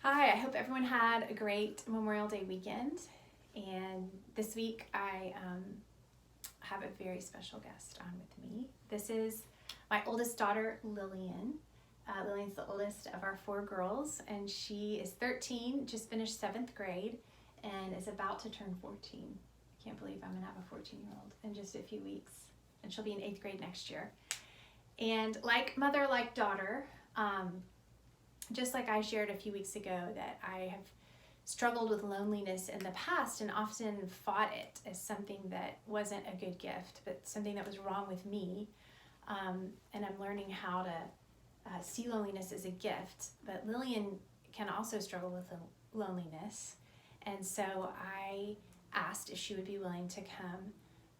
Hi, I hope everyone had a great Memorial Day weekend. And this week I have a very special guest on with me. This is my oldest daughter, Lillian. Lillian's the oldest of our 4 girls, and she is 13, just finished 7th grade, and is about to turn 14. I can't believe I'm gonna have a 14-year-old in just a few weeks, and she'll be in 8th grade next year. And like mother, like daughter, just like I shared a few weeks ago that I have struggled with loneliness in the past and often fought it as something that wasn't a good gift, but something that was wrong with me. And I'm learning how to see loneliness as a gift. But Lillian can also struggle with loneliness. And so I asked if she would be willing to come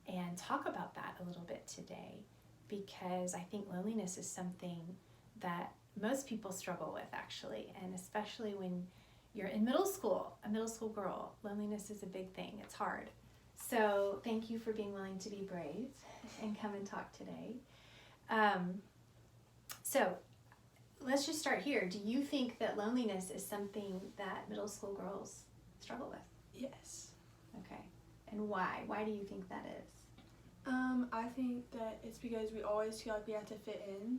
and talk about that a little bit today, because I think loneliness is something that most people struggle with, actually, and especially when you're in middle school, a middle school girl, loneliness is a big thing. It's hard. So thank you for being willing to be brave and come and talk today. So let's just start here. Do you think that loneliness is something that middle school girls struggle with? Yes. Okay. And why? Why do you think that is? I think that it's because we always feel like we have to fit in.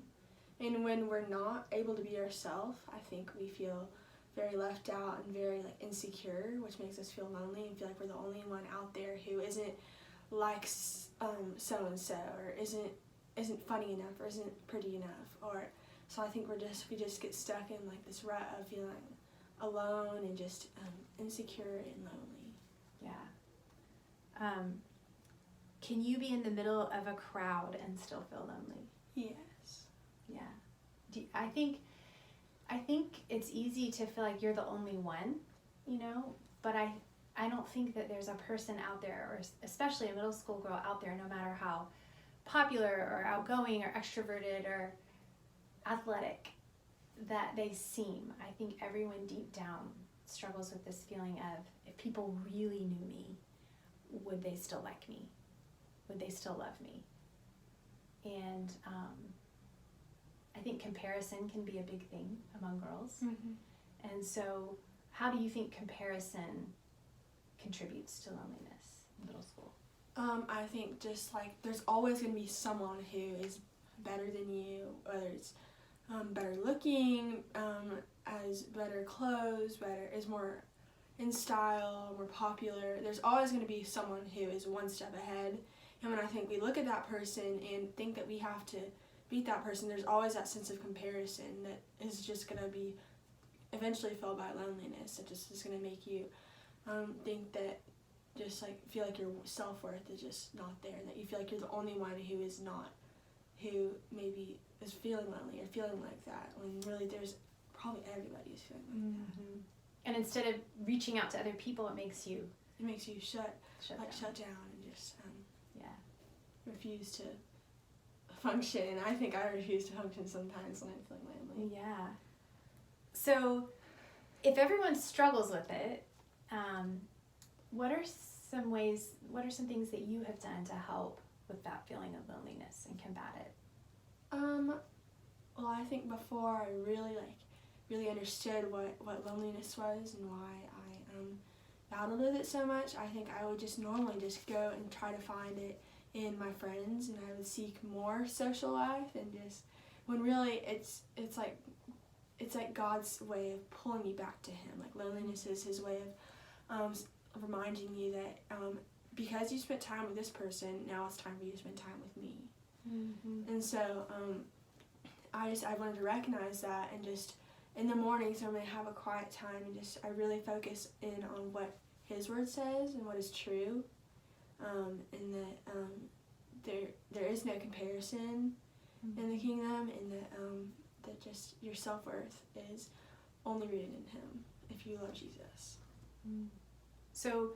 And when we're not able to be ourselves, I think we feel very left out and very insecure, which makes us feel lonely and feel like we're the only one out there who isn't like so and so, or isn't funny enough, or isn't pretty enough, or so I think we just get stuck in like this rut of feeling alone and just insecure and lonely. Yeah. Can you be in the middle of a crowd and still feel lonely? Yes. Yeah. I think it's easy to feel like you're the only one, but I don't think that there's a person out there, or especially a middle school girl out there, no matter how popular or outgoing or extroverted or athletic that they seem. I think everyone deep down struggles with this feeling of, if people really knew me, would they still like me? Would they still love me? And I think comparison can be a big thing among girls. Mm-hmm. And so how do you think comparison contributes to loneliness in middle school? I think just like there's always going to be someone who is better than you, whether it's better looking, has better clothes, is more in style, more popular. There's always going to be someone who is one step ahead. And when I think we look at that person and think that we have to beat that person, there's always that sense of comparison that is just going to be eventually filled by loneliness. It just is going to make you think that, just like feel like your self-worth is just not there, and that you feel like you're the only one who maybe is feeling lonely or feeling like that, when really there's probably everybody is feeling like that. And instead of reaching out to other people, it makes you shut down and just refuse to function. And I think I refuse to function sometimes when I'm feeling lonely. Yeah. So if everyone struggles with it, what are some things that you have done to help with that feeling of loneliness and combat it? Well, I think before I really understood what loneliness was and why I battled with it so much, I think I would just normally just go and try to find it in my friends, and I would seek more social life, and just when really it's like God's way of pulling me back to Him. Like loneliness is His way of reminding you that because you spent time with this person, now it's time for you to spend time with me. Mm-hmm. And so I wanted to recognize that, and just in the mornings I'm going to have a quiet time, and just I really focus in on what His Word says and what is true, and that there is no comparison in the kingdom, and that just your self-worth is only rooted in Him if you love Jesus. So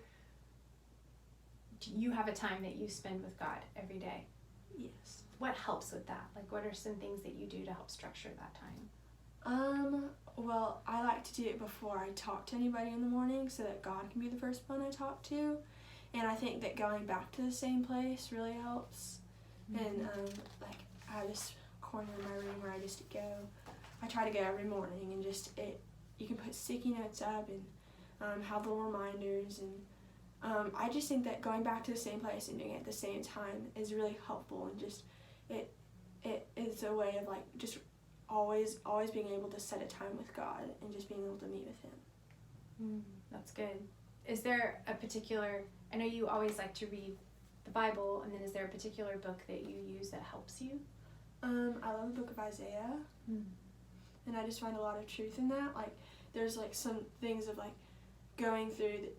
do you have a time that you spend with God every day? Yes. What helps with that? Like, what are some things that you do to help structure that time? Well, I like to do it before I talk to anybody in the morning, so that God can be the first one I talk to. And I think that going back to the same place really helps. And I have this corner in my room where I try to go every morning, and just you can put sticky notes up and have little reminders, and I just think that going back to the same place and doing it at the same time is really helpful, and just it is a way of like just always being able to set a time with God and just being able to meet with Him. That's good. Is there a particular, I know you always like to read the Bible, and then is there a particular book that you use that helps you? I love the book of Isaiah, and I just find a lot of truth in that. Like, there's like some things of like going through,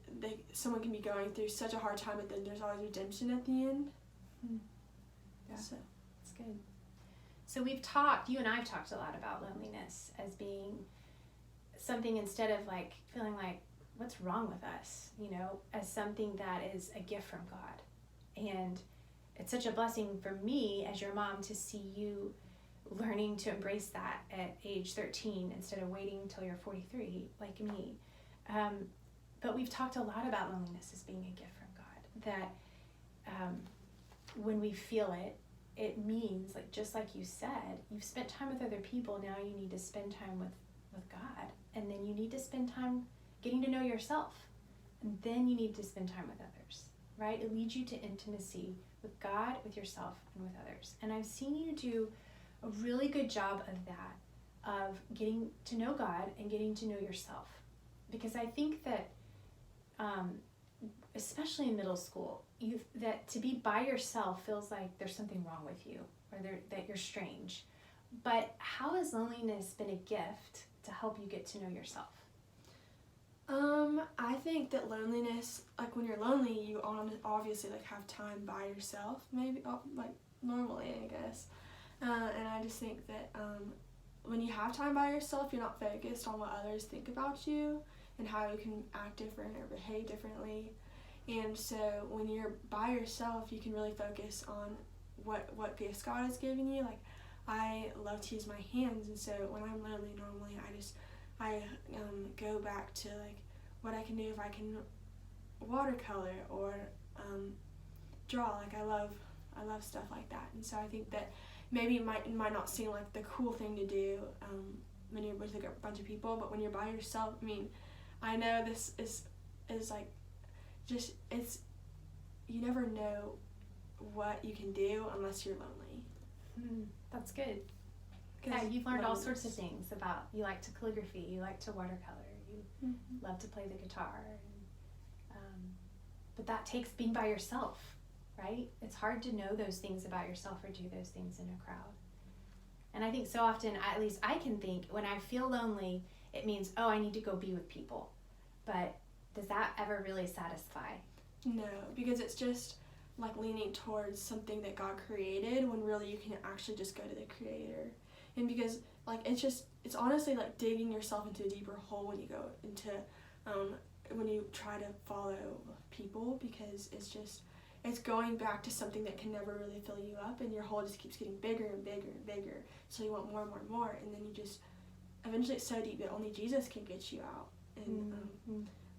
someone can be going through such a hard time, but then there's always redemption at the end. Yeah, so that's good. So you and I have talked a lot about loneliness as being something, instead of like feeling like, what's wrong with us, as something that is a gift from God. And it's such a blessing for me as your mom to see you learning to embrace that at age 13 instead of waiting until you're 43 like me. But we've talked a lot about loneliness as being a gift from God, that when we feel it, it means, like, just like you said, you've spent time with other people, now you need to spend time with God, and then you need to spend time getting to know yourself, and then you need to spend time with others, right? It leads you to intimacy with God, with yourself, and with others. And I've seen you do a really good job of that, of getting to know God and getting to know yourself. Because I think that, especially in middle school, that to be by yourself feels like there's something wrong with you, or that you're strange. But how has loneliness been a gift to help you get to know yourself? I think that loneliness, like when you're lonely, you obviously like have time by yourself, maybe like normally, I guess. And I just think that when you have time by yourself, you're not focused on what others think about you and how you can act different or behave differently. And so when you're by yourself, you can really focus on what gifts God has given you. Like, I love to use my hands, and so when I'm lonely, normally I go back to like what I can do, if I can watercolor or draw. Like, I love stuff like that. And so I think that maybe it might not seem like the cool thing to do when you're with a bunch of people, but when you're by yourself, I mean, I know this is like, just, you never know what you can do unless you're lonely. That's good. Yeah, you've learned all sorts of things about, you like to calligraphy, you like to watercolor, you love to play the guitar, but that takes being by yourself, right? It's hard to know those things about yourself or do those things in a crowd. And I think so often, at least I can think, when I feel lonely, it means, I need to go be with people. But does that ever really satisfy? No, because it's just like leaning towards something that God created, when really you can actually just go to the Creator. And because like it's honestly like digging yourself into a deeper hole when you go into when you try to follow people, because it's going back to something that can never really fill you up, and your hole just keeps getting bigger and bigger and bigger, so you want more and more and more, and then you just eventually it's so deep that only Jesus can get you out. And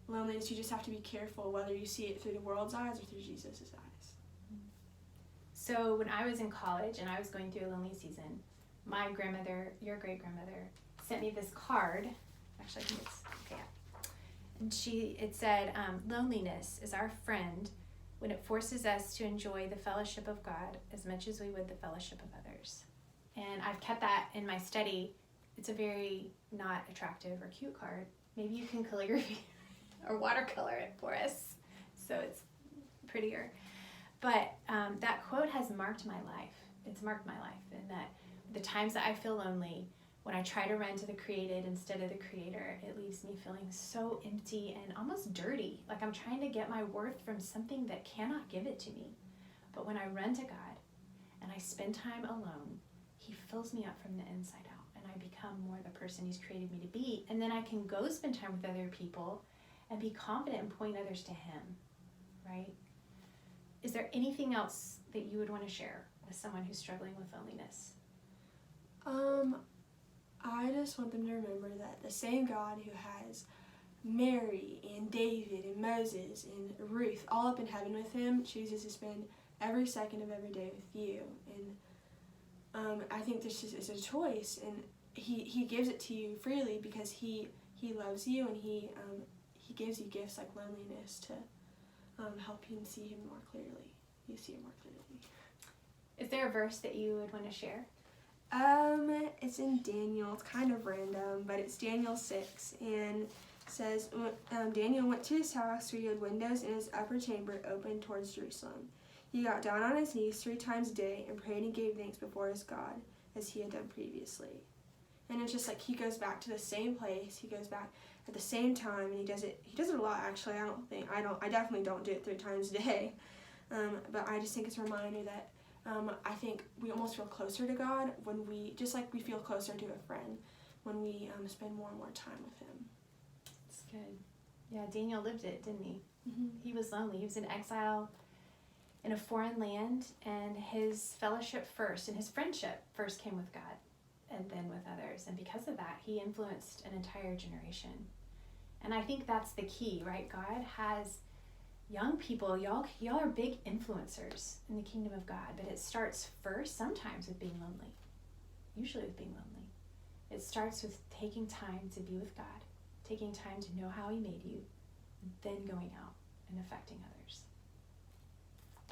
loneliness, you just have to be careful whether you see it through the world's eyes or through Jesus' eyes. So when I was in college and I was going through a lonely season, my grandmother, your great-grandmother, sent me this card. Actually, I think it's, okay, yeah. And it said, loneliness is our friend when it forces us to enjoy the fellowship of God as much as we would the fellowship of others. And I've kept that in my study. It's a very not attractive or cute card. Maybe you can calligraphy or watercolor it for us so it's prettier. But that quote has marked my life. It's marked my life, and that the times that I feel lonely, when I try to run to the created instead of the Creator, it leaves me feeling so empty and almost dirty. Like I'm trying to get my worth from something that cannot give it to me. But when I run to God and I spend time alone, He fills me up from the inside out, and I become more the person He's created me to be. And then I can go spend time with other people and be confident and point others to Him, right? Is there anything else that you would want to share with someone who's struggling with loneliness? I just want them to remember that the same God who has Mary and David and Moses and Ruth all up in heaven with Him chooses to spend every second of every day with you. And I think this is a choice, and He gives it to you freely because He He loves you, and He gives you gifts like loneliness to help you see Him more clearly. You see Him more clearly. Is there a verse that you would want to share? It's in Daniel. It's kind of random, but it's Daniel 6, and it says, Daniel went to his house where he had windows in his upper chamber open towards Jerusalem. He got down on his knees 3 times a day and prayed and gave thanks before his God, as he had done previously. And it's just like he goes back to the same place. He goes back at the same time, and he does it a lot, actually. I definitely don't do it 3 times a day. But I just think it's a reminder that I think we almost feel closer to God when we, just like we feel closer to a friend, when we spend more and more time with Him. That's good. Yeah, Daniel lived it, didn't he? Mm-hmm. He was lonely. He was in exile in a foreign land, and his fellowship first and his friendship first came with God and then with others. And because of that, he influenced an entire generation. And I think that's the key, right? God has young people, y'all are big influencers in the kingdom of God, but it starts first sometimes with being lonely, usually with being lonely. It starts with taking time to be with God, taking time to know how He made you, then going out and affecting others.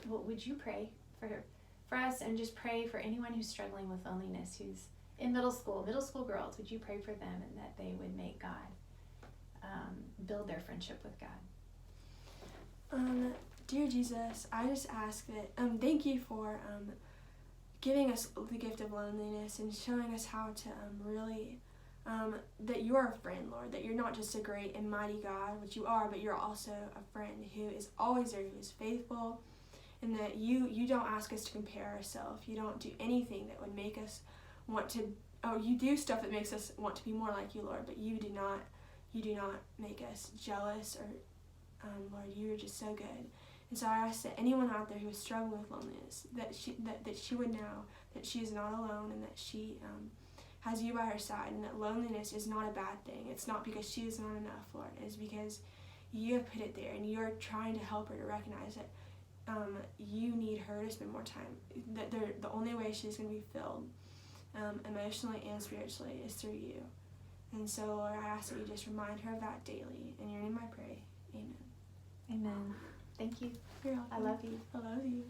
Well, would you pray for us, and just pray for anyone who's struggling with loneliness, who's in middle school girls? Would you pray for them, and that they would make God build their friendship with God? Dear Jesus, I just ask that, thank you for giving us the gift of loneliness and showing us how to really, that you're a friend, Lord, that you're not just a great and mighty God, which you are, but you're also a friend who is always there, who is faithful, and that you don't ask us to compare ourselves. You don't do anything that would make us want to, you do stuff that makes us want to be more like you, Lord, but you do not make us jealous or, Lord, you are just so good. And so I ask that anyone out there who is struggling with loneliness, that she would know that she is not alone, and that she has you by her side, and that loneliness is not a bad thing. It's not because she is not enough, Lord. It's because you have put it there, and you're trying to help her to recognize that you need her to spend more time. That the only way she's going to be filled emotionally and spiritually is through you. And so, Lord, I ask that you just remind her of that daily. In your name I pray. Amen. Amen. Thank you. You're welcome. I love you. I love you.